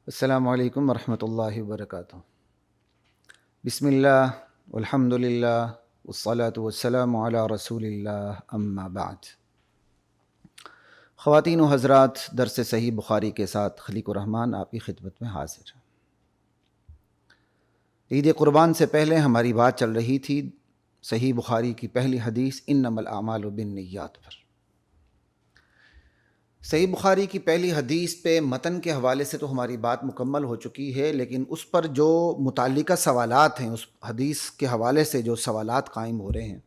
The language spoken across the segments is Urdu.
السلام علیکم ورحمۃ اللہ وبرکاتہ۔ بسم اللہ والحمد للہ والصلاة والسلام علی رسول اللہ، اما بعد۔ خواتین و حضرات، درس صحیح بخاری کے ساتھ خلیق الرحمن آپ کی خدمت میں حاضر ہے۔ عید قربان سے پہلے ہماری بات چل رہی تھی صحیح بخاری کی پہلی حدیث انما الاعمال بالنیات پر۔ صحیح بخاری کی پہلی حدیث پہ متن کے حوالے سے تو ہماری بات مکمل ہو چکی ہے، لیکن اس پر جو متعلقہ سوالات ہیں، اس حدیث کے حوالے سے جو سوالات قائم ہو رہے ہیں،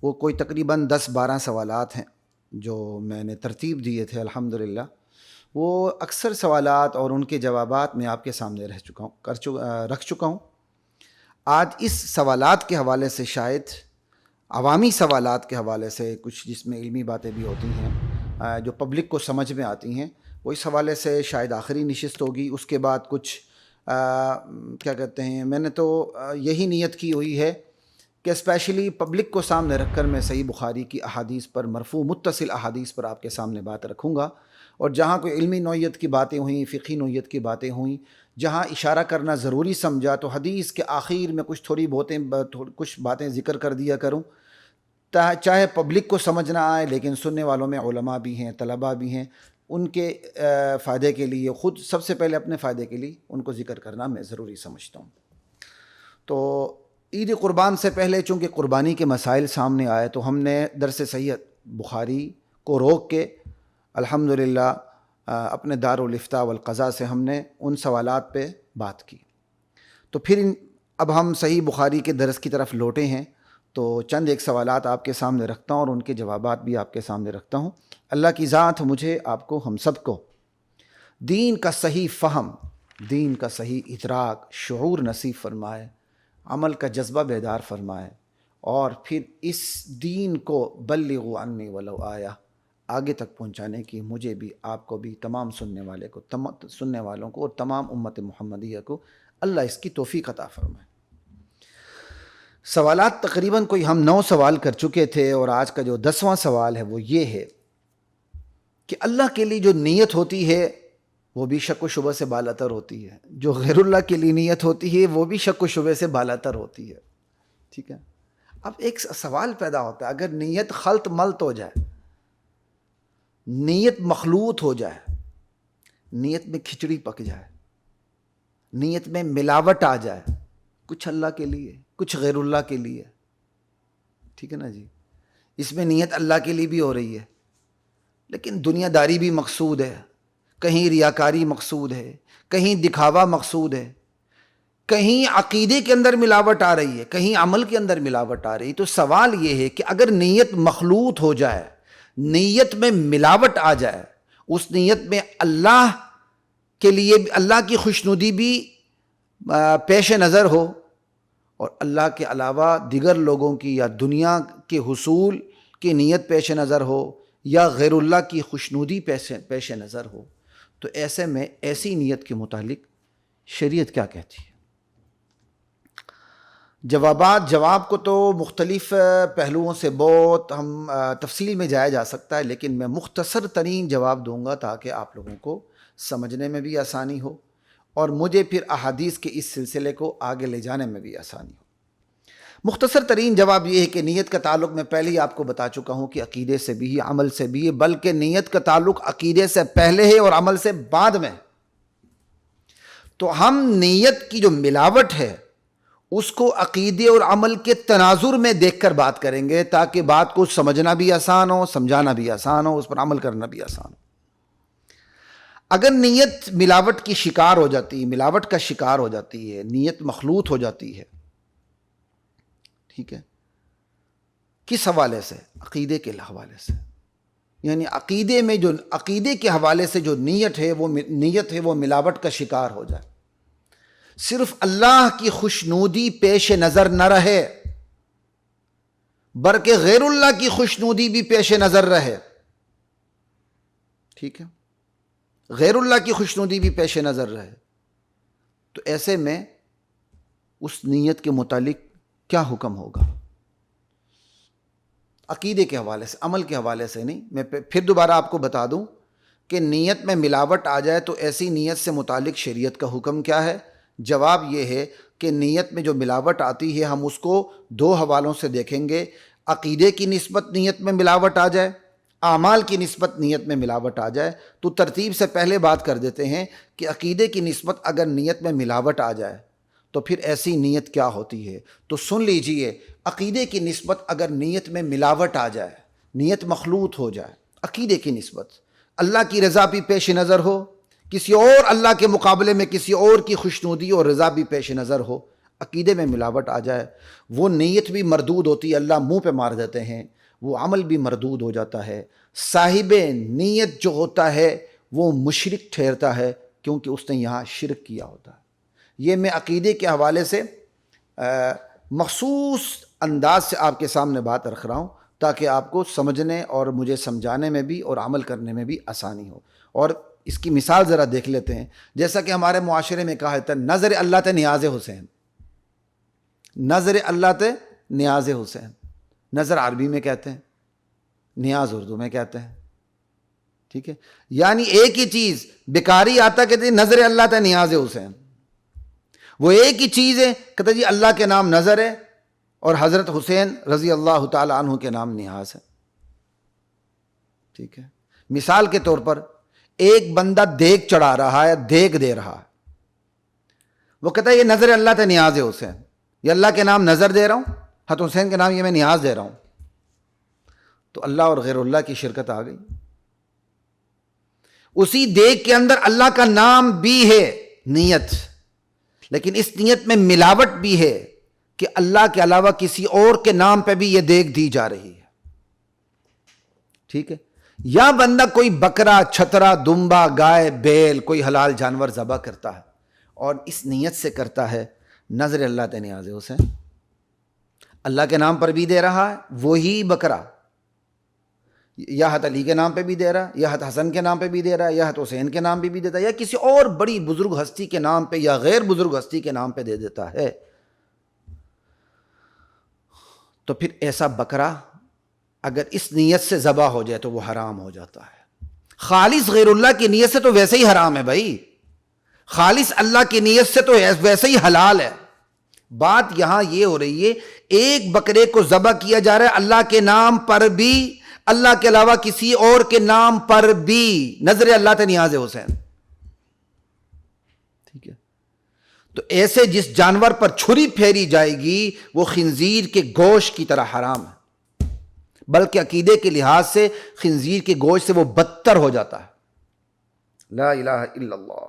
وہ کوئی تقریباً 10-12 سوالات ہیں جو میں نے ترتیب دیے تھے الحمدللہ۔ وہ اکثر سوالات اور ان کے جوابات میں آپ کے سامنے رکھ چکا ہوں۔ آج اس سوالات کے حوالے سے، شاید عوامی سوالات کے حوالے سے، کچھ جس میں علمی باتیں بھی ہوتی ہیں جو پبلک کو سمجھ میں آتی ہیں، وہ اس حوالے سے شاید آخری نشست ہوگی۔ اس کے بعد کچھ کیا کہتے ہیں، میں نے تو یہی نیت کی ہوئی ہے کہ اسپیشلی پبلک کو سامنے رکھ کر میں صحیح بخاری کی احادیث پر، مرفوع متصل احادیث پر آپ کے سامنے بات رکھوں گا، اور جہاں کوئی علمی نوعیت کی باتیں ہوئیں، فقہی نوعیت کی باتیں ہوئیں، جہاں اشارہ کرنا ضروری سمجھا تو حدیث کے آخر میں کچھ باتیں ذکر کر دیا کروں، چاہے پبلک کو سمجھ نہ آئے، لیکن سننے والوں میں علماء بھی ہیں، طلباء بھی ہیں، ان کے فائدے کے لیے، خود سب سے پہلے اپنے فائدے کے لیے ان کو ذکر کرنا میں ضروری سمجھتا ہوں۔ تو عید قربان سے پہلے چونکہ قربانی کے مسائل سامنے آئے تو ہم نے درس صحیح بخاری کو روک کے الحمدللہ اپنے دارالافتاء والقضاء سے ہم نے ان سوالات پہ بات کی۔ تو پھر اب ہم صحیح بخاری کے درس کی طرف لوٹے ہیں، تو چند ایک سوالات آپ کے سامنے رکھتا ہوں اور ان کے جوابات بھی آپ کے سامنے رکھتا ہوں۔ اللہ کی ذات مجھے، آپ کو، ہم سب کو دین کا صحیح فہم، دین کا صحیح ادراک، شعور نصیب فرمائے، عمل کا جذبہ بیدار فرمائے، اور پھر اس دین کو بلغوا عنی ولو آیا، آگے تک پہنچانے کی مجھے بھی، آپ کو بھی، تمام سننے والوں کو اور تمام امت محمدیہ کو اللہ اس کی توفیق عطا فرمائے۔ سوالات تقریباً کوئی ہم 9 سوال کر چکے تھے، اور آج کا جو 10واں سوال ہے وہ یہ ہے کہ اللہ کے لیے جو نیت ہوتی ہے وہ بھی شک و شبہ سے بالاتر ہوتی ہے، جو غیر اللہ کے لیے نیت ہوتی ہے وہ بھی شک و شبہ سے بالاتر ہوتی ہے۔ ٹھیک ہے، اب ایک سوال پیدا ہوتا ہے، اگر نیت خلط ملط ہو جائے، نیت مخلوط ہو جائے، نیت میں کھچڑی پک جائے، نیت میں ملاوٹ آ جائے، کچھ اللہ کے لیے کچھ غیر اللہ کے لیے، ٹھیک ہے نا جی، اس میں نیت اللہ کے لیے بھی ہو رہی ہے، لیکن دنیا داری بھی مقصود ہے، کہیں ریاکاری مقصود ہے، کہیں دکھاوا مقصود ہے، کہیں عقیدے کے اندر ملاوٹ آ رہی ہے، کہیں عمل کے اندر ملاوٹ آ رہی ہے۔ تو سوال یہ ہے کہ اگر نیت مخلوط ہو جائے، نیت میں ملاوٹ آ جائے، اس نیت میں اللہ کے لیے اللہ کی خوشنودی بھی پیش نظر ہو، اور اللہ کے علاوہ دیگر لوگوں کی یا دنیا کے حصول کی نیت پیش نظر ہو، یا غیر اللہ کی خوشنودی پیش نظر ہو، تو ایسے میں ایسی نیت کے متعلق شریعت کیا کہتی ہے؟ جواب کو تو مختلف پہلوؤں سے بہت ہم تفصیل میں جایا جا سکتا ہے، لیکن میں مختصر ترین جواب دوں گا تاکہ آپ لوگوں کو سمجھنے میں بھی آسانی ہو، اور مجھے پھر احادیث کے اس سلسلے کو آگے لے جانے میں بھی آسانی ہو۔ مختصر ترین جواب یہ ہے کہ نیت کا تعلق میں پہلے ہی آپ کو بتا چکا ہوں کہ عقیدے سے بھی ہے، عمل سے بھی ہے، بلکہ نیت کا تعلق عقیدے سے پہلے ہے اور عمل سے بعد میں۔ تو ہم نیت کی جو ملاوٹ ہے اس کو عقیدے اور عمل کے تناظر میں دیکھ کر بات کریں گے، تاکہ بات کو سمجھنا بھی آسان ہو، سمجھانا بھی آسان ہو، اس پر عمل کرنا بھی آسان ہو۔ اگر نیت ملاوٹ کی شکار ہو جاتی ہے، ملاوٹ کا شکار ہو جاتی ہے، نیت مخلوط ہو جاتی ہے، ٹھیک ہے، کس حوالے سے؟ عقیدے کے حوالے سے، یعنی عقیدے کے حوالے سے جو نیت ہے وہ ملاوٹ کا شکار ہو جائے، صرف اللہ کی خوشنودی پیش نظر نہ رہے بلکہ غیر اللہ کی خوشنودی بھی پیش نظر رہے، ٹھیک ہے، غیر اللہ کی خوشنودی بھی پیش نظر رہے، تو ایسے میں اس نیت کے متعلق کیا حکم ہوگا؟ عقیدے کے حوالے سے، عمل کے حوالے سے نہیں۔ میں پھر دوبارہ آپ کو بتا دوں کہ نیت میں ملاوٹ آ جائے تو ایسی نیت سے متعلق شریعت کا حکم کیا ہے؟ جواب یہ ہے کہ نیت میں جو ملاوٹ آتی ہے ہم اس کو دو حوالوں سے دیکھیں گے۔ عقیدے کی نسبت نیت میں ملاوٹ آ جائے، اعمال کی نسبت نیت میں ملاوٹ آ جائے، تو ترتیب سے پہلے بات کر دیتے ہیں کہ عقیدے کی نسبت اگر نیت میں ملاوٹ آ جائے تو پھر ایسی نیت کیا ہوتی ہے۔ تو سن لیجئے، عقیدے کی نسبت اگر نیت میں ملاوٹ آ جائے، نیت مخلوط ہو جائے، عقیدے کی نسبت اللہ کی رضا بھی پیش نظر ہو، کسی اور اللہ کے مقابلے میں کسی اور کی خوشنودی اور رضا بھی پیش نظر ہو، عقیدے میں ملاوٹ آ جائے، وہ نیت بھی مردود ہوتی ہے، اللہ منہ پہ مار دیتے ہیں، وہ عمل بھی مردود ہو جاتا ہے۔ صاحب نیت جو ہوتا ہے وہ مشرک ٹھہرتا ہے، کیونکہ اس نے یہاں شرک کیا ہوتا ہے۔ یہ میں عقیدے کے حوالے سے مخصوص انداز سے آپ کے سامنے بات رکھ رہا ہوں تاکہ آپ کو سمجھنے اور مجھے سمجھانے میں بھی اور عمل کرنے میں بھی آسانی ہو۔ اور اس کی مثال ذرا دیکھ لیتے ہیں۔ جیسا کہ ہمارے معاشرے میں کہا جاتا ہے نظر اللہ تے نیاز حسین، نظر اللہ تے نیاز حسین، نظر عربی میں کہتے ہیں، نیاز اردو میں کہتے ہیں، ٹھیک ہے؟ یعنی ایک ہی چیز، بیکاری آتا کہتے ہیں نظر اللہ تے نیاز حسین، وہ ایک ہی چیز ہے، کہتے جی اللہ کے نام نظر ہے اور حضرت حسین رضی اللہ تعالی عنہ کے نام نیاز ہے، ٹھیک ہے؟ مثال کے طور پر ایک بندہ دیگ چڑھا رہا ہے، دیگ دے رہا ہے، وہ کہتا ہے یہ نظر اللہ تے نیاز ہے حسین، یہ اللہ کے نام نظر دے رہا ہوں، حضرت حسین کے نام یہ میں نیاز دے رہا ہوں، تو اللہ اور غیر اللہ کی شرکت آ گئی۔ اسی دیگ کے اندر اللہ کا نام بھی ہے، نیت، لیکن اس نیت میں ملاوٹ بھی ہے کہ اللہ کے علاوہ کسی اور کے نام پہ بھی یہ دیگ دی جا رہی ہے، ٹھیک ہے؟ یا بندہ کوئی بکرا، چھترا، دمبا، گائے، بیل، کوئی حلال جانور ذبح کرتا ہے اور اس نیت سے کرتا ہے نظر اللہ تے نیاز حسین، اللہ کے نام پر بھی دے رہا ہے وہی بکرا، یا حضرت علی کے نام پہ بھی دے رہا ہے، یا حضرت حسن کے نام پہ بھی دے رہا ہے، یا حضرت حسین کے نام پہ بھی دیتا ہے، یا کسی اور بڑی بزرگ ہستی کے نام پہ یا غیر بزرگ ہستی کے نام پہ دے دیتا ہے، تو پھر ایسا بکرا اگر اس نیت سے ذبح ہو جائے تو وہ حرام ہو جاتا ہے۔ خالص غیر اللہ کی نیت سے تو ویسے ہی حرام ہے بھائی، خالص اللہ کی نیت سے تو ویسے ہی حلال ہے۔ بات یہاں یہ ہو رہی ہے ایک بکرے کو ذبح کیا جا رہا ہے اللہ کے نام پر بھی، اللہ کے علاوہ کسی اور کے نام پر بھی، نظر اللہ تے نیاز حسین، ٹھیک ہے؟ تو ایسے جس جانور پر چھری پھیری جائے گی وہ خنزیر کے گوشت کی طرح حرام ہے، بلکہ عقیدے کے لحاظ سے خنزیر کے گوشت سے وہ بدتر ہو جاتا ہے، لا الہ الا اللہ،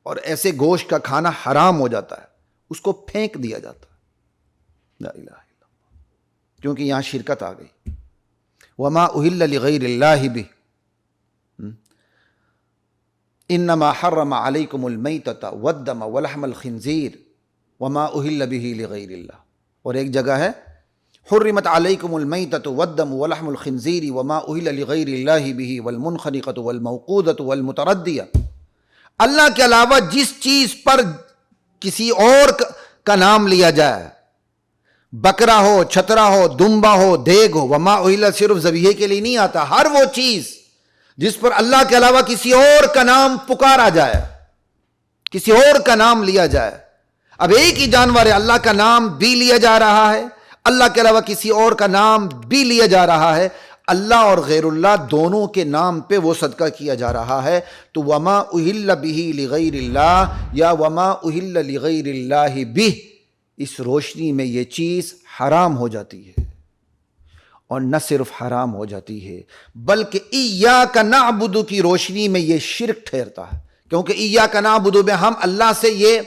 اور ایسے گوشت کا کھانا حرام ہو جاتا ہے، اس کو پھینک دیا جاتا ہے، لا الہ الا اللہ، کیونکہ یہاں شرکت آ گئی۔ وما اہل لغیر اللہ بہ انما حرم علیکم المیتۃ والدم ولحم الخنزیر وما اہل بہ لغیر اللہ، اور ایک جگہ ہے حرمت علیکم المیتۃ والدم ولحم الخنزیر وما اہل لغیر اللہ بہ والمنخنقۃ والموقوذۃ والمتردیہ، اللہ کے علاوہ جس چیز پر کسی اور کا نام لیا جائے، بکرا ہو، چھترا ہو، دمبا ہو، دیگ ہو، وما اہل صرف ذبیحے کے لیے نہیں آتا، ہر وہ چیز جس پر اللہ کے علاوہ کسی اور کا نام پکارا جائے، کسی اور کا نام لیا جائے۔ اب ایک ہی جانور ہے، اللہ کا نام بھی لیا جا رہا ہے، اللہ کے علاوہ کسی اور کا نام بھی لیا جا رہا ہے، اللہ اور غیر اللہ دونوں کے نام پہ وہ صدقہ کیا جا رہا ہے، تو وما اہل بہ لغیر اللہ یا وما اہل لغیر اللہ بہ، اس روشنی میں یہ چیز حرام ہو جاتی ہے، اور نہ صرف حرام ہو جاتی ہے بلکہ ایاک نعبد کی روشنی میں یہ شرک ٹھہرتا ہے، کیونکہ ایاک نعبد میں ہم اللہ سے یہ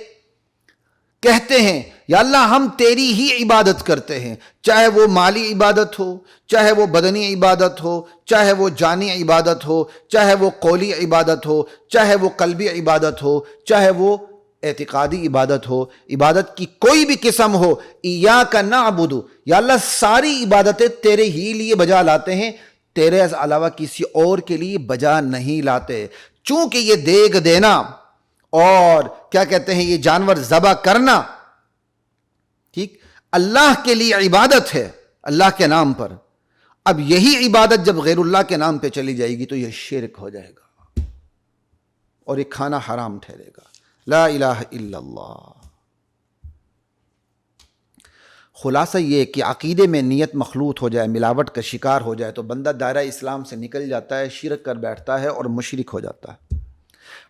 کہتے ہیں یا اللہ ہم تیری ہی عبادت کرتے ہیں، چاہے وہ مالی عبادت ہو، چاہے وہ بدنی عبادت ہو، چاہے وہ جانی عبادت ہو، چاہے وہ قولی عبادت ہو، چاہے وہ قلبی عبادت ہو، چاہے وہ اعتقادی عبادت ہو، عبادت کی کوئی بھی قسم ہو، ایاک نعبد، یا اللہ ساری عبادتیں تیرے ہی لیے بجا لاتے ہیں، تیرے علاوہ کسی اور کے لیے بجا نہیں لاتے۔ چونکہ یہ دیگ دینا اور کیا کہتے ہیں یہ جانور ذبح کرنا، ٹھیک، اللہ کے لیے عبادت ہے، اللہ کے نام پر، اب یہی عبادت جب غیر اللہ کے نام پہ چلی جائے گی تو یہ شرک ہو جائے گا، اور یہ کھانا حرام ٹھہرے گا۔ لا الہ الا اللہ۔ خلاصہ یہ کہ عقیدے میں نیت مخلوط ہو جائے، ملاوٹ کا شکار ہو جائے تو بندہ دائرہ اسلام سے نکل جاتا ہے، شرک کر بیٹھتا ہے اور مشرک ہو جاتا ہے۔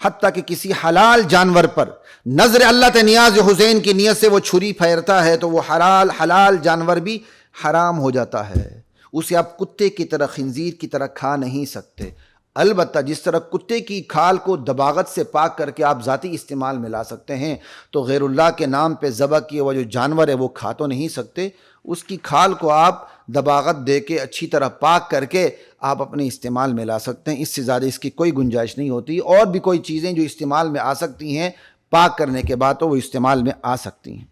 حتیٰ کہ کسی حلال جانور پر نظر اللہ نیاز حسین کی نیت سے وہ چھری پھیرتا ہے تو وہ حلال جانور بھی حرام ہو جاتا ہے۔ اسے آپ کتے کی طرح، خنزیر کی طرح کھا نہیں سکتے۔ البتہ جس طرح کتے کی کھال کو دباغت سے پاک کر کے آپ ذاتی استعمال میں لا سکتے ہیں، تو غیر اللہ کے نام پہ ذبح کیا ہوا جو جانور ہے وہ کھا تو نہیں سکتے، اس کی کھال کو آپ دباغت دے کے اچھی طرح پاک کر کے آپ اپنے استعمال میں لا سکتے ہیں۔ اس سے زیادہ اس کی کوئی گنجائش نہیں ہوتی۔ اور بھی کوئی چیزیں جو استعمال میں آ سکتی ہیں پاک کرنے کے بعد تو وہ استعمال میں آ سکتی ہیں۔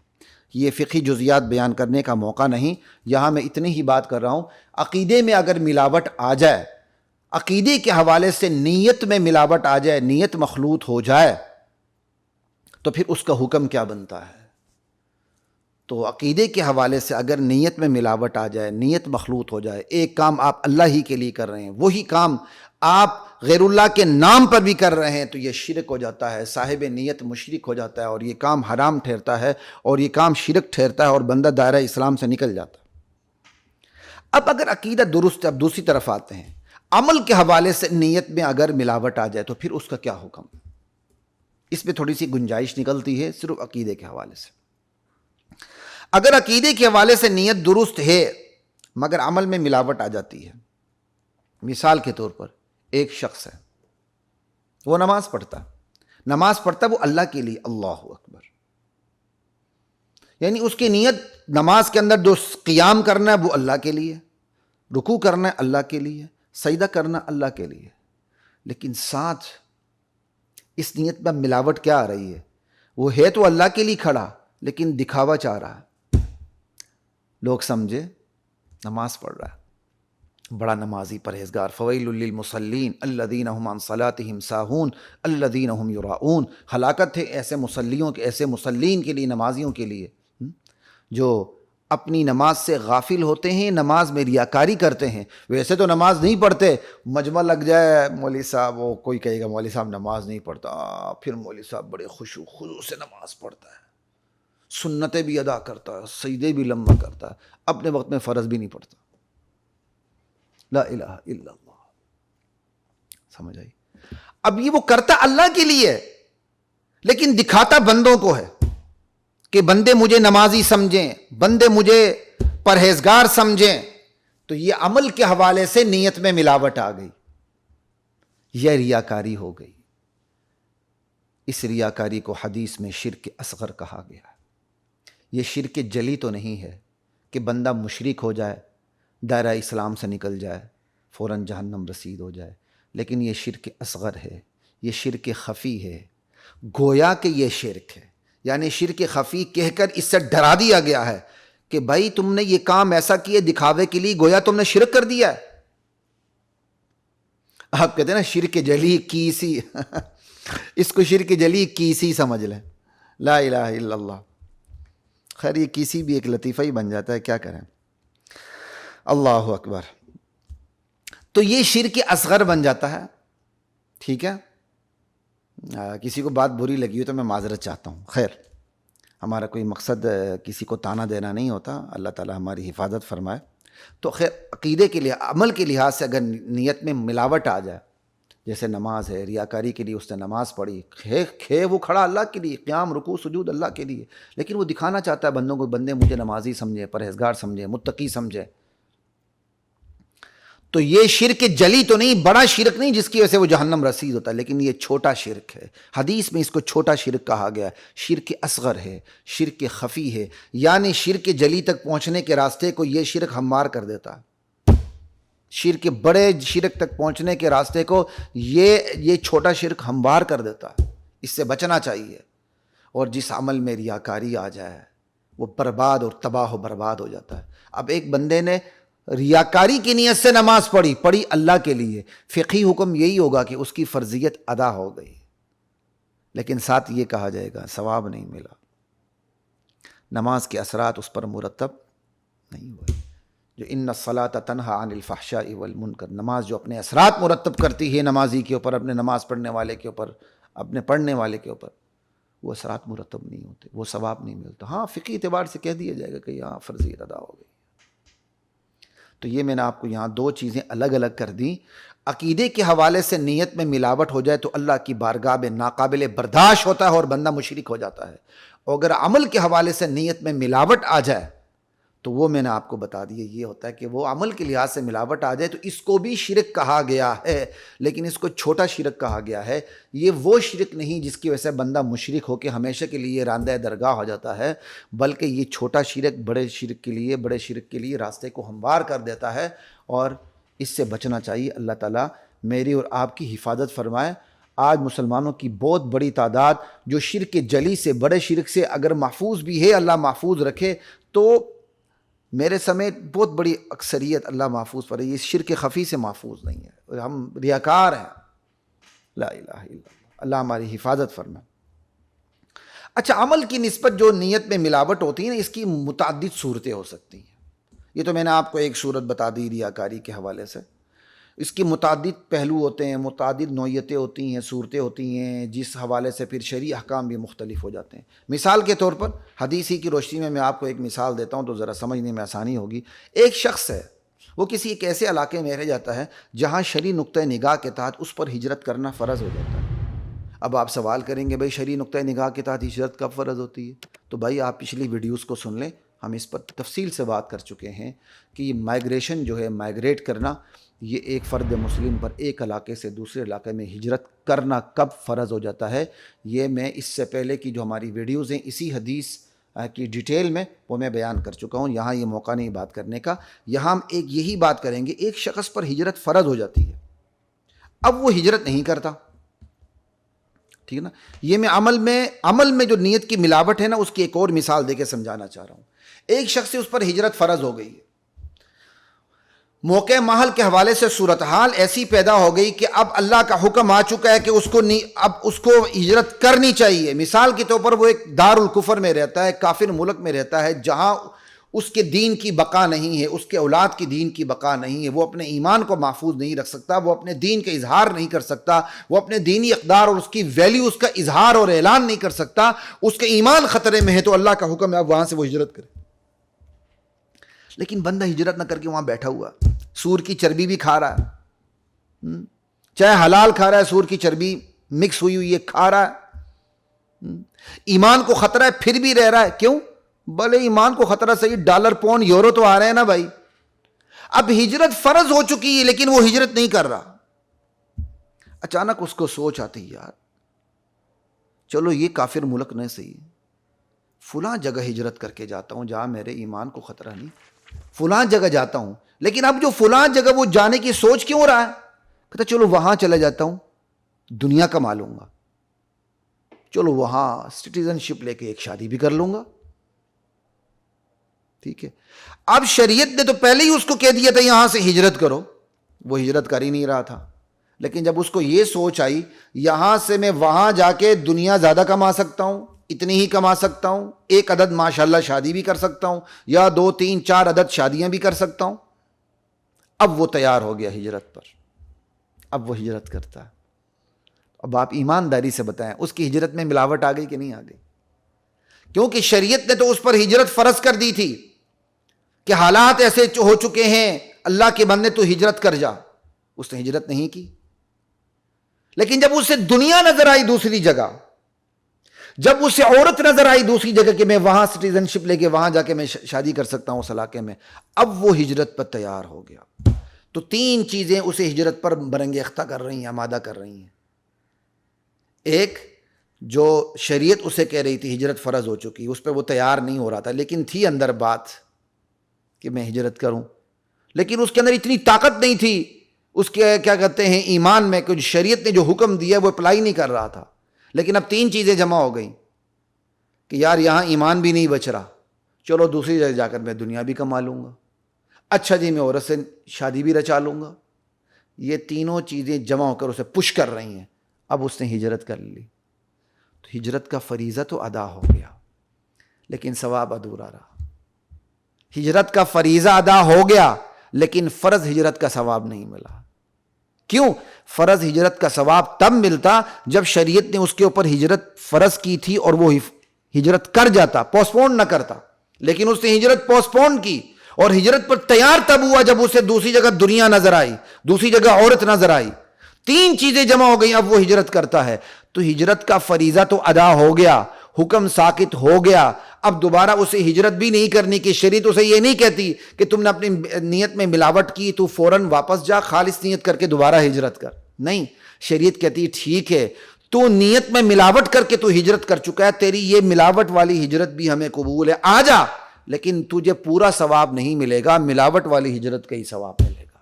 یہ فقہی جزیات بیان کرنے کا موقع نہیں، یہاں میں اتنی ہی بات کر رہا ہوں۔ عقیدے میں اگر ملاوٹ آ جائے، عقیدے کے حوالے سے نیت میں ملاوٹ آ جائے، نیت مخلوط ہو جائے تو پھر اس کا حکم کیا بنتا ہے؟ تو عقیدے کے حوالے سے اگر نیت میں ملاوٹ آ جائے، نیت مخلوط ہو جائے، ایک کام آپ اللہ ہی کے لیے کر رہے ہیں، وہی کام آپ غیر اللہ کے نام پر بھی کر رہے ہیں، تو یہ شرک ہو جاتا ہے، صاحب نیت مشرک ہو جاتا ہے اور یہ کام حرام ٹھہرتا ہے اور یہ کام شرک ٹھہرتا ہے اور بندہ دائرہ اسلام سے نکل جاتا ہے۔ اب اگر عقیدہ درست ہے، اب دوسری طرف آتے ہیں، عمل کے حوالے سے نیت میں اگر ملاوٹ آ جائے تو پھر اس کا کیا حکم؟ اس میں تھوڑی سی گنجائش نکلتی ہے صرف عقیدے کے حوالے سے۔ اگر عقیدے کے حوالے سے نیت درست ہے مگر عمل میں ملاوٹ آ جاتی ہے، مثال کے طور پر ایک شخص ہے، وہ نماز پڑھتا وہ اللہ کے لیے، اللہ اکبر، یعنی اس کی نیت نماز کے اندر جو قیام کرنا ہے وہ اللہ کے لیے، رکوع کرنا ہے اللہ کے لیے، سجدہ کرنا اللہ کے لیے، لیکن ساتھ اس نیت میں ملاوٹ کیا آ رہی ہے؟ وہ ہے تو اللہ کے لیے کھڑا لیکن دکھاوا چاہ رہا ہے، لوگ سمجھے نماز پڑھ رہا ہے، بڑا نمازی پرہیزگار، فویل للمصلین الذین هم عن صلاتهم ساہون الذین هم یراؤون۔ ہلاکت ہے ایسے مصلیوں کے، ایسے مصلین کے لیے، نمازیوں کے لیے جو اپنی نماز سے غافل ہوتے ہیں، نماز میں ریاکاری کرتے ہیں۔ ویسے تو نماز نہیں پڑھتے، مجمع لگ جائے مولوی صاحب، وہ کوئی کہے گا مولوی صاحب نماز نہیں پڑھتا، پھر مولوی صاحب بڑے خشوع خضوع سے نماز پڑھتا ہے، سنتیں بھی ادا کرتا ہے، سجدے بھی لمبا کرتا ہے، اپنے وقت میں فرض بھی نہیں پڑھتا۔ لا الہ الا اللہ، سمجھ آئی؟ اب یہ وہ کرتا اللہ کے لیے لیکن دکھاتا بندوں کو ہے کہ بندے مجھے نمازی سمجھیں، بندے مجھے پرہیزگار سمجھیں، تو یہ عمل کے حوالے سے نیت میں ملاوٹ آ گئی، یہ ریاکاری ہو گئی۔ اس ریاکاری کو حدیث میں شرک اصغر کہا گیا۔ یہ شرک جلی تو نہیں ہے کہ بندہ مشرک ہو جائے، دائرہ اسلام سے نکل جائے، فوراً جہنم رسید ہو جائے، لیکن یہ شرک اصغر ہے، یہ شرک خفی ہے، گویا کہ یہ شرک ہے، یعنی شرک خفی کہہ کر اس سے ڈرا دیا گیا ہے کہ بھائی تم نے یہ کام ایسا کیے دکھاوے کے لیے، گویا تم نے شرک کر دیا ہے۔ آپ کہتے ہیں نا شرک جلی کیسی اس کو شرک جلی کیسی سمجھ لیں، لا الہ الا اللہ۔ خیر یہ کسی بھی ایک لطیفہ ہی بن جاتا ہے، کیا کریں، اللہ اکبر۔ تو یہ شرک اصغر بن جاتا ہے، ٹھیک ہے۔ کسی کو بات بری لگی ہو تو میں معذرت چاہتا ہوں، خیر ہمارا کوئی مقصد کسی کو تانا دینا نہیں ہوتا، اللہ تعالی ہماری حفاظت فرمائے۔ تو خیر عقیدے کے لیے، عمل کے لحاظ سے اگر نیت میں ملاوٹ آ جائے، جیسے نماز ہے، ریاکاری کے لیے اس نے نماز پڑھی، کھے وہ کھڑا اللہ کے لیے، قیام رکوع سجود اللہ کے لیے، لیکن وہ دکھانا چاہتا ہے بندوں کو، بندے مجھے نمازی سمجھے، پرہیزگار سمجھے، متقی سمجھے، تو یہ شرک جلی تو نہیں، بڑا شرک نہیں جس کی وجہ سے وہ جہنم رسید ہوتا ہے، لیکن یہ چھوٹا شرک ہے۔ حدیث میں اس کو چھوٹا شرک کہا گیا ہے، شرک اصغر ہے، شرک خفی ہے، یعنی شرک جلی تک پہنچنے کے راستے کو یہ شرک ہموار کر دیتا ہے۔ شرک بڑے شرک تک پہنچنے کے راستے کو یہ چھوٹا شرک ہموار کر دیتا ہے، اس سے بچنا چاہیے۔ اور جس عمل میں ریاکاری آ جائے وہ برباد اور تباہ و برباد ہو جاتا ہے۔ اب ایک بندے نے ریاکاری کی نیت سے نماز پڑھی اللہ کے لیے، فقہی حکم یہی ہوگا کہ اس کی فرضیت ادا ہو گئی، لیکن ساتھ یہ کہا جائے گا ثواب نہیں ملا، نماز کے اثرات اس پر مرتب نہیں ہوئے۔ جو ان الصلاۃ تنہی عن الفحشاء والمنکر، نماز جو اپنے اثرات مرتب کرتی ہے نمازی کے اوپر، اپنے نماز پڑھنے والے کے اوپر، اپنے پڑھنے والے کے اوپر وہ اثرات مرتب نہیں ہوتے، وہ ثواب نہیں ملتا. ہاں فقہی اعتبار سے کہہ دیا جائے گا کہ یہاں فرضیت ادا ہو گئی. تو یہ میں نے آپ کو یہاں دو چیزیں الگ الگ کر دیں. عقیدے کے حوالے سے نیت میں ملاوٹ ہو جائے تو اللہ کی بارگاہ میں ناقابل برداشت ہوتا ہے اور بندہ مشرک ہو جاتا ہے. اور اگر عمل کے حوالے سے نیت میں ملاوٹ آ جائے تو وہ میں نے آپ کو بتا دیا یہ ہوتا ہے کہ وہ عمل کے لحاظ سے ملاوٹ آ جائے تو اس کو بھی شرک کہا گیا ہے، لیکن اس کو چھوٹا شرک کہا گیا ہے. یہ وہ شرک نہیں جس کی وجہ سے بندہ مشرک ہو کے ہمیشہ کے لیے راندہ درگاہ ہو جاتا ہے، بلکہ یہ چھوٹا شرک بڑے شرک کے لیے راستے کو ہموار کر دیتا ہے، اور اس سے بچنا چاہیے. اللہ تعالیٰ میری اور آپ کی حفاظت فرمائے. آج مسلمانوں کی بہت بڑی تعداد جو شرک جلی سے، بڑے شرک سے اگر محفوظ بھی ہے، اللہ محفوظ رکھے، تو میرے سمیت بہت بڑی اکثریت اللہ محفوظ پر ہے، یہ شرک خفی سے محفوظ نہیں ہے. ہم ریاکار ہیں. لا الہ الا اللہ. اللہ ہماری حفاظت فرمائے. اچھا، عمل کی نسبت جو نیت میں ملاوٹ ہوتی ہے نا، اس کی متعدد صورتیں ہو سکتی ہیں. یہ تو میں نے آپ کو ایک صورت بتا دی ریاکاری کے حوالے سے. اس کی متعدد پہلو ہوتے ہیں، متعدد نوعیتیں ہوتی ہیں، صورتیں ہوتی ہیں، جس حوالے سے پھر شرعی احکام بھی مختلف ہو جاتے ہیں. مثال کے طور پر حدیث ہی کی روشنی میں آپ کو ایک مثال دیتا ہوں تو ذرا سمجھنے میں آسانی ہوگی. ایک شخص ہے، وہ کسی ایک ایسے علاقے میں رہ جاتا ہے جہاں شرعی نقطۂ نگاہ کے تحت اس پر ہجرت کرنا فرض ہو جاتا ہے. اب آپ سوال کریں گے بھائی شرعی نقطۂ نگاہ کے تحت ہجرت کب فرض ہوتی ہے؟ تو بھائی آپ پچھلی ویڈیوز کو سن لیں، ہم اس پر تفصیل سے بات کر چکے ہیں کہ یہ مائگریشن جو ہے، مائگریٹ کرنا، یہ ایک فرد مسلم پر ایک علاقے سے دوسرے علاقے میں ہجرت کرنا کب فرض ہو جاتا ہے. یہ میں اس سے پہلے کی جو ہماری ویڈیوز ہیں اسی حدیث کی ڈیٹیل میں وہ میں بیان کر چکا ہوں. یہاں یہ موقع نہیں بات کرنے کا. یہاں ہم یہی بات کریں گے، ایک شخص پر ہجرت فرض ہو جاتی ہے، اب وہ ہجرت نہیں کرتا. ٹھیک ہے نا. یہ میں عمل میں جو نیت کی ملاوٹ ہے نا، اس کی ایک اور مثال دے کے سمجھانا چاہ رہا ہوں. ایک شخص سے اس پر ہجرت فرض ہو گئی ہے، موقع محل کے حوالے سے صورتحال ایسی پیدا ہو گئی کہ اب اللہ کا حکم آ چکا ہے کہ اب اس کو ہجرت کرنی چاہیے. مثال کے طور پر وہ ایک دار الکفر میں رہتا ہے، کافر ملک میں رہتا ہے، جہاں اس کے دین کی بقا نہیں ہے، اس کے اولاد کی دین کی بقا نہیں ہے، وہ اپنے ایمان کو محفوظ نہیں رکھ سکتا، وہ اپنے دین کا اظہار نہیں کر سکتا، وہ اپنے دینی اقدار اور اس کی ویلیو، اس کا اظہار اور اعلان نہیں کر سکتا، اس کا ایمان خطرے میں ہے. تو اللہ کا حکم ہے اب وہاں سے وہ ہجرت کرے. لیکن بندہ ہجرت نہ کر کے وہاں بیٹھا ہوا، سور کی چربی بھی کھا رہا ہے، چاہے حلال کھا رہا ہے، سور کی چربی مکس ہوئی ہے کھا رہا ہے، ایمان کو خطرہ ہے پھر بھی رہ رہا ہے. کیوں؟ بھلے ایمان کو خطرہ صحیح، ڈالر پاؤنڈ یورو تو آ رہے ہیں نا بھائی. اب ہجرت فرض ہو چکی ہے لیکن وہ ہجرت نہیں کر رہا. اچانک اس کو سوچ آتی ہے، یار چلو یہ کافر ملک نہیں صحیح، فلاں جگہ ہجرت کر کے جاتا ہوں جہاں میرے ایمان کو خطرہ نہیں، فلاں جگہ جاتا ہوں. لیکن اب جو فلاں جگہ وہ جانے کی سوچ کیوں رہا ہے؟ کہتا چلو وہاں چلا جاتا ہوں، دنیا کما لوں گا، چلو وہاں سٹیزن شپ لے کے ایک شادی بھی کر لوں گا. ٹھیک ہے. اب شریعت نے تو پہلے ہی اس کو کہہ دیا تھا یہاں سے ہجرت کرو، وہ ہجرت کر ہی نہیں رہا تھا. لیکن جب اس کو یہ سوچ آئی یہاں سے میں وہاں جا کے دنیا زیادہ کما سکتا ہوں، اتنی ہی کما سکتا ہوں، ایک عدد ماشاءاللہ شادی بھی کر سکتا ہوں، یا 2 3 4 عدد شادیاں بھی کر سکتا ہوں، اب وہ تیار ہو گیا ہجرت پر. اب وہ ہجرت کرتا ہے. اب آپ ایمانداری سے بتائیں اس کی ہجرت میں ملاوٹ آ گئی کہ نہیں آ گئی؟ کیونکہ شریعت نے تو اس پر ہجرت فرض کر دی تھی کہ حالات ایسے ہو چکے ہیں، اللہ کے بندے تو ہجرت کر جا. اس نے ہجرت نہیں کی. لیکن جب اسے دنیا نظر آئی دوسری جگہ، جب اسے عورت نظر آئی دوسری جگہ کہ میں وہاں سٹیزن شپ لے کے وہاں جا کے میں شادی کر سکتا ہوں اس علاقے میں، اب وہ ہجرت پر تیار ہو گیا. تو 3 چیزیں اسے ہجرت پر برانگیختہ کر رہی ہیں، آمادہ کر رہی ہیں. ایک، جو شریعت اسے کہہ رہی تھی ہجرت فرض ہو چکی، اس پہ وہ تیار نہیں ہو رہا تھا، لیکن تھی اندر بات کہ میں ہجرت کروں، لیکن اس کے اندر اتنی طاقت نہیں تھی، اس کے کیا کہتے ہیں ایمان میں، کچھ شریعت نے جو حکم دیا وہ اپلائی نہیں کر رہا تھا. لیکن اب 3 چیزیں جمع ہو گئیں کہ یار یہاں ایمان بھی نہیں بچ رہا، چلو دوسری جگہ جا کر میں دنیا بھی کما لوں گا، اچھا جی میں عورت سے شادی بھی رچا لوں گا. یہ تینوں چیزیں جمع ہو کر اسے پش کر رہی ہیں. اب اس نے ہجرت کر لی. تو ہجرت کا فریضہ تو ادا ہو گیا لیکن ثواب ادھورا رہا. ہجرت کا فریضہ ادا ہو گیا لیکن فرض ہجرت کا ثواب نہیں ملا. کیوں؟ فرض ہجرت کا ثواب تب ملتا جب شریعت نے اس کے اوپر ہجرت فرض کی تھی اور وہ ہجرت کر جاتا، پوسٹ پون نہ کرتا، لیکن اس نے ہجرت پوسٹ پون کی اور ہجرت پر تیار تب ہوا جب اسے دوسری جگہ دنیا نظر آئی، دوسری جگہ عورت نظر آئی، 3 چیزیں جمع ہو گئی، اب وہ ہجرت کرتا ہے۔ تو ہجرت کا فریضہ تو ادا ہو گیا، حکم ساقط ہو گیا، اب دوبارہ اسے ہجرت بھی نہیں کرنی کہ شریعت اسے یہ نہیں کہتی کہ تم نے اپنی نیت میں ملاوٹ کی تو فوراً واپس جا، خالص نیت کر کے دوبارہ ہجرت کر، نہیں، شریعت کہتی ٹھیک ہے تو نیت میں ملاوٹ کر کے تو ہجرت کر چکا ہے، تیری یہ ملاوٹ والی ہجرت بھی ہمیں قبول ہے، آ جا، لیکن تجھے پورا ثواب نہیں ملے گا، ملاوٹ والی ہجرت کا ہی ثواب ملے گا،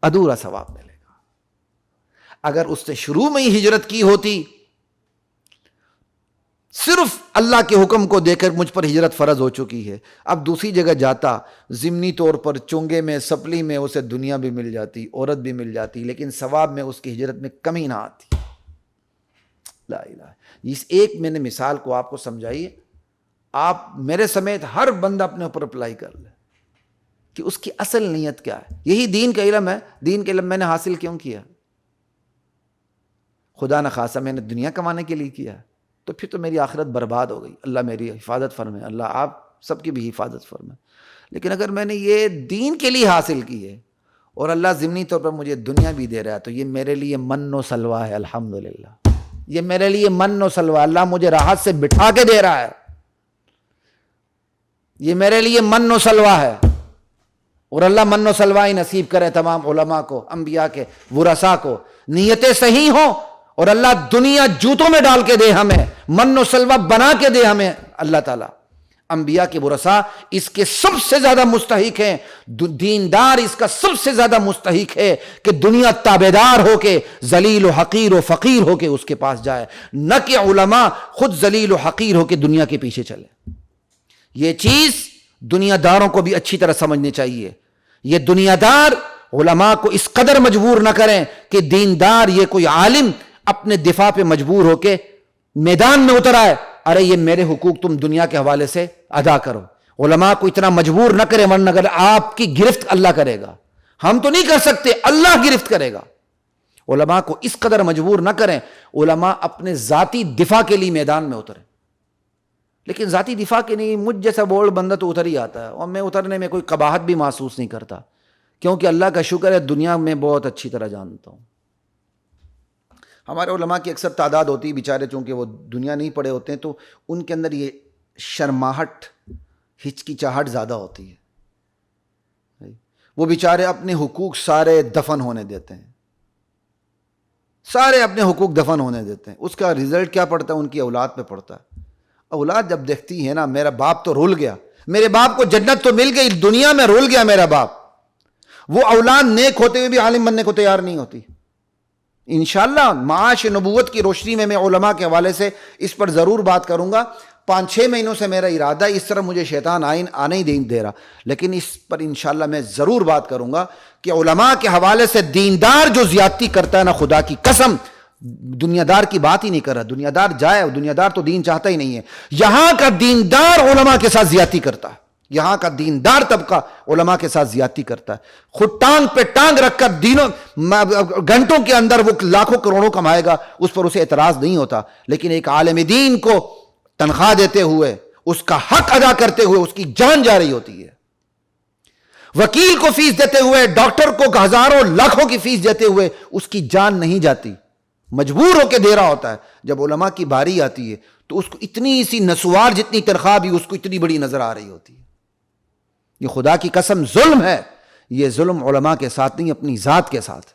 ادھورا ثواب ملے گا۔ اگر اس نے شروع میں ہی ہجرت کی ہوتی، صرف اللہ کے حکم کو دے کر مجھ پر ہجرت فرض ہو چکی ہے، اب دوسری جگہ جاتا، ضمنی طور پر چونگے میں سپلی میں اسے دنیا بھی مل جاتی، عورت بھی مل جاتی، لیکن ثواب میں اس کی ہجرت میں کمی نہ آتی۔ لا الہ، اس ایک میں نے مثال کو آپ کو سمجھائی، آپ میرے سمیت ہر بندہ اپنے اوپر اپلائی کر لے کہ اس کی اصل نیت کیا ہے۔ یہی دین کا علم ہے۔ دین کا علم میں نے حاصل کیوں کیا؟ خدا نخواستہ میں نے دنیا کمانے کے لیے کیا تو پھر تو میری آخرت برباد ہو گئی۔ اللہ میری حفاظت فرمائے، اللہ آپ سب کی بھی حفاظت فرمائے۔ لیکن اگر میں نے یہ دین کے لیے حاصل کی ہے اور اللہ ضمنی طور پر مجھے دنیا بھی دے رہا ہے تو یہ میرے لیے من و سلوہ ہے، الحمدللہ، یہ میرے لیے من و سلوہ، اللہ مجھے راحت سے بٹھا کے دے رہا ہے، یہ میرے لیے من و سلوہ ہے۔ اور اللہ من و سلوہ ہی نصیب کرے تمام علماء کو، انبیاء کے ورثاء کو، نیتیں صحیح ہوں اور اللہ دنیا جوتوں میں ڈال کے دے، ہمیں من و سلوہ بنا کے دے ہمیں اللہ تعالیٰ۔ انبیاء کے ورثاء اس کے سب سے زیادہ مستحق ہیں، دیندار اس کا سب سے زیادہ مستحق ہے کہ دنیا تابعدار ہو کے ذلیل و حقیر و فقیر ہو کے اس کے پاس جائے، نہ کہ علماء خود ذلیل و حقیر ہو کے دنیا کے پیچھے چلے۔ یہ چیز دنیا داروں کو بھی اچھی طرح سمجھنی چاہیے۔ یہ دنیا دار علماء کو اس قدر مجبور نہ کریں کہ دیندار یہ کوئی عالم اپنے دفاع پہ مجبور ہو کے میدان میں اتر آئے، ارے یہ میرے حقوق تم دنیا کے حوالے سے ادا کرو۔ علماء کو اتنا مجبور نہ کرے، ورنہ اگر آپ کی گرفت اللہ کرے گا، ہم تو نہیں کر سکتے، اللہ گرفت کرے گا۔ علماء کو اس قدر مجبور نہ کریں، علماء اپنے ذاتی دفاع کے لیے میدان میں اتریں۔ لیکن ذاتی دفاع کے نہیں، مجھ جیسا بولڈ بندہ تو اتر ہی آتا ہے، اور میں اترنے میں کوئی قباحت بھی محسوس نہیں کرتا، کیونکہ اللہ کا شکر ہے دنیا میں بہت اچھی طرح جانتا ہوں۔ ہمارے علماء کی اکثر تعداد ہوتی ہے، بیچارے چونکہ وہ دنیا نہیں پڑے ہوتے ہیں تو ان کے اندر یہ شرماہٹ، ہچکچاہٹ زیادہ ہوتی ہے۔ وہ بیچارے اپنے حقوق سارے دفن ہونے دیتے ہیں، سارے اپنے حقوق دفن ہونے دیتے ہیں۔ اس کا رزلٹ کیا پڑتا ہے؟ ان کی اولاد پہ پڑتا ہے۔ اولاد جب دیکھتی ہے نا، میرا باپ تو رول گیا، میرے باپ کو جنت تو مل گئی، دنیا میں رول گیا میرا باپ، وہ اولاد نیک ہوتے ہوئے بھی عالم بننے کو تیار نہیں ہوتی۔ انشاءاللہ معاش نبوت کی روشنی میں علماء کے حوالے سے اس پر ضرور بات کروں گا۔ 5-6 مہینوں سے میرا ارادہ ہے، اس طرح مجھے شیطان آنے ہی نہیں دے رہا، لیکن اس پر انشاءاللہ میں ضرور بات کروں گا کہ علماء کے حوالے سے دیندار جو زیادتی کرتا ہے نا، خدا کی قسم دنیا دار کی بات ہی نہیں کر رہا، دنیا دار جائے، دنیا دار تو دین چاہتا ہی نہیں ہے۔ یہاں کا دیندار علماء کے ساتھ زیادتی کرتا ہے، یہاں کا دیندار طبقہ علماء کے ساتھ زیادتی کرتا ہے۔ خود ٹانگ پہ ٹانگ رکھ کر گھنٹوں کے اندر وہ لاکھوں کروڑوں کمائے گا، اس پر اسے اعتراض نہیں ہوتا، لیکن ایک عالم دین کو تنخواہ دیتے ہوئے، اس کا حق ادا کرتے ہوئے اس کی جان جا رہی ہوتی ہے، وکیل کو فیس دیتے ہوئے، ڈاکٹر کو ہزاروں لاکھوں کی فیس دیتے ہوئے اس کی جان نہیں جاتی، مجبور ہو کے دے رہا ہوتا ہے۔ جب علماء کی باری آتی ہے تو اس کو اتنی سی نسوار جتنی تنخواہ بھی اس کو اتنی بڑی نظر آ رہی ہوتی ہے۔ یہ خدا کی قسم ظلم ہے، یہ ظلم علماء کے ساتھ نہیں، اپنی ذات کے ساتھ۔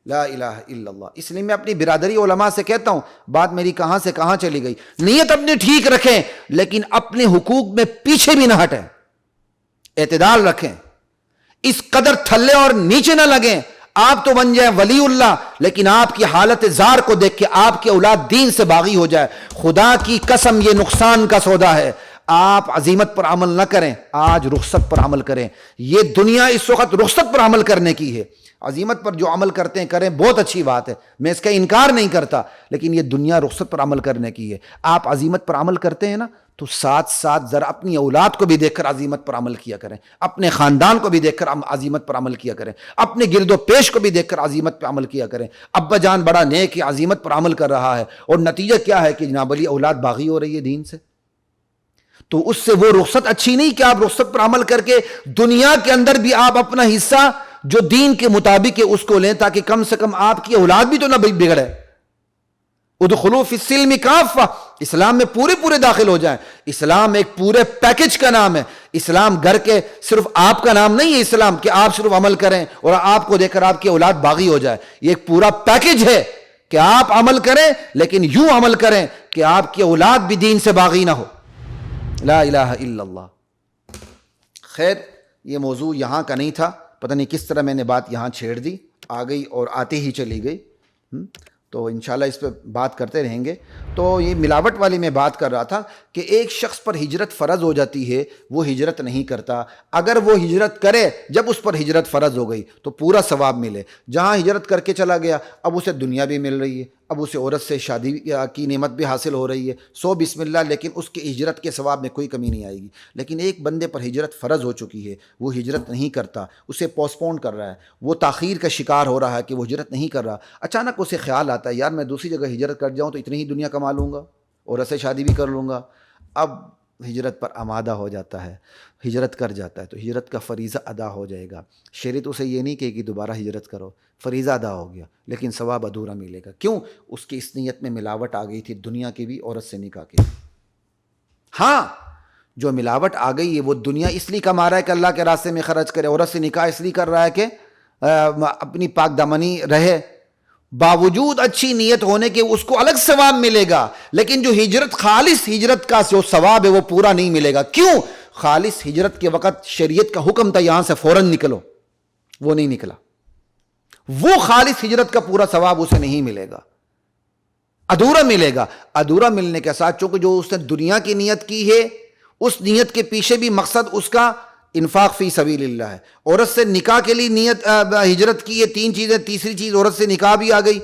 لا الہ الا اللہ۔ اس لیے میں اپنی برادری علماء سے کہتا ہوں، بات میری کہاں سے کہاں چلی گئی، نیت اپنی ٹھیک رکھیں لیکن اپنے حقوق میں پیچھے بھی نہ ہٹیں، اعتدال رکھیں، اس قدر تھلے اور نیچے نہ لگیں۔ آپ تو بن جائیں ولی اللہ، لیکن آپ کی حالت زار کو دیکھ کے آپ کی اولاد دین سے باغی ہو جائے، خدا کی قسم یہ نقصان کا سودا ہے۔ آپ عزیمت پر عمل نہ کریں، آج رخصت پر عمل کریں۔ یہ دنیا اس وقت رخصت پر عمل کرنے کی ہے۔ عزیمت پر جو عمل کرتے ہیں کریں، بہت اچھی بات ہے، میں اس کا انکار نہیں کرتا، لیکن یہ دنیا رخصت پر عمل کرنے کی ہے۔ آپ عزیمت پر عمل کرتے ہیں نا تو ساتھ ساتھ ذرا اپنی اولاد کو بھی دیکھ کر عزیمت پر عمل کیا کریں، اپنے خاندان کو بھی دیکھ کر عزیمت پر عمل کیا کریں، اپنے گرد و پیش کو بھی دیکھ کر عزیمت پر عمل کیا کریں۔ ابا جان بڑا نیک عزیمت پر عمل کر رہا ہے، اور نتیجہ کیا ہے کہ جناب علی اولاد باغی ہو رہی ہے دین سے، تو اس سے وہ رخصت اچھی نہیں کہ آپ رخصت پر عمل کر کے دنیا کے اندر بھی آپ اپنا حصہ جو دین کے مطابق ہے اس کو لیں، تاکہ کم سے کم آپ کی اولاد بھی تو نہ بگڑے۔ ادخلوا فی السلم کافہ، اسلام میں پورے داخل ہو جائیں۔ اسلام ایک پورے پیکج کا نام ہے۔ اسلام گھر کے صرف آپ کا نام نہیں ہے اسلام کہ آپ صرف عمل کریں اور آپ کو دیکھ کر آپ کی اولاد باغی ہو جائے۔ یہ ایک پورا پیکج ہے کہ آپ عمل کریں لیکن یوں عمل کریں کہ آپ کی اولاد بھی دین سے باغی نہ ہو۔ لا الہ الا اللہ۔ خیر، یہ موضوع یہاں کا نہیں تھا، پتہ نہیں کس طرح میں نے بات یہاں چھیڑ دی، آ گئی اور آتے ہی چلی گئی۔ تو انشاءاللہ اس پہ بات کرتے رہیں گے۔ تو یہ ملاوٹ والی میں بات کر رہا تھا کہ ایک شخص پر ہجرت فرض ہو جاتی ہے، وہ ہجرت نہیں کرتا، اگر وہ ہجرت کرے جب اس پر ہجرت فرض ہو گئی تو پورا ثواب ملے۔ جہاں ہجرت کر کے چلا گیا اب اسے دنیا بھی مل رہی ہے، اب اسے عورت سے شادی کی نعمت بھی حاصل ہو رہی ہے، سو بسم اللہ، لیکن اس کی ہجرت کے ثواب میں کوئی کمی نہیں آئے گی۔ لیکن ایک بندے پر ہجرت فرض ہو چکی ہے، وہ ہجرت نہیں کرتا، اسے پوسٹ پون کر رہا ہے، وہ تاخیر کا شکار ہو رہا ہے کہ وہ ہجرت نہیں کر رہا، اچانک اسے خیال آتا ہے یار میں دوسری جگہ ہجرت کر جاؤں تو اتنی ہی دنیا کما لوں گا، عورت سے شادی بھی کر لوں گا۔ اب ہجرت پر آمادہ ہو جاتا ہے، ہجرت کر جاتا ہے، تو ہجرت کا فریضہ ادا ہو جائے گا۔ شریعت اسے یہ نہیں کہے کہ دوبارہ ہجرت کرو، فریضہ ادا ہو گیا لیکن ثواب ادھورا ملے گا۔ کیوں؟ اس کی اس نیت میں ملاوٹ آ گئی تھی، دنیا کی بھی عورت سے نکاح کی۔ ہاں، جو ملاوٹ آ گئی ہے وہ دنیا اس لیے کما رہا ہے کہ اللہ کے راستے میں خرچ کرے، عورت سے نکاح اس لیے کر رہا ہے کہ اپنی پاک دامنی رہے، باوجود اچھی نیت ہونے کے اس کو الگ ثواب ملے گا، لیکن جو ہجرت خالص ہجرت کا جو ثواب ہے وہ پورا نہیں ملے گا۔ کیوں؟ خالص ہجرت کے وقت شریعت کا حکم تھا یہاں سے فوراً نکلو، وہ نہیں نکلا، وہ خالص ہجرت کا پورا ثواب اسے نہیں ملے گا، ادھورا ملے گا۔ ادھورا ملنے کے ساتھ چونکہ جو اس نے دنیا کی نیت کی ہے اس نیت کے پیچھے بھی مقصد اس کا انفاق فی سبیل اللہ ہے، عورت سے نکاح کے لیے نیت ہجرت کی ہے، تین چیزیں، تیسری چیز عورت سے نکاح بھی آ گئی،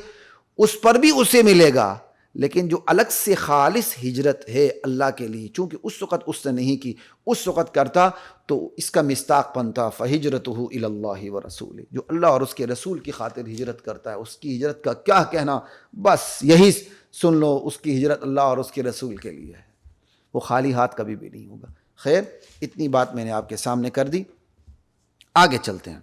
اس پر بھی اسے ملے گا۔ لیکن جو الگ سے خالص ہجرت ہے اللہ کے لیے، چونکہ اس وقت اس نے نہیں کی، اس وقت کرتا تو اس کا مصداق بنتا فہجرتہ الی اللہ ورسولہ، جو اللہ اور اس کے رسول کی خاطر ہجرت کرتا ہے اس کی ہجرت کا کیا کہنا، بس یہی سن لو، اس کی ہجرت اللہ اور اس کے رسول کے لیے ہے، وہ خالی ہاتھ کبھی بھی نہیں ہوگا۔ خیر، اتنی بات میں نے آپ کے سامنے کر دی، آگے چلتے ہیں۔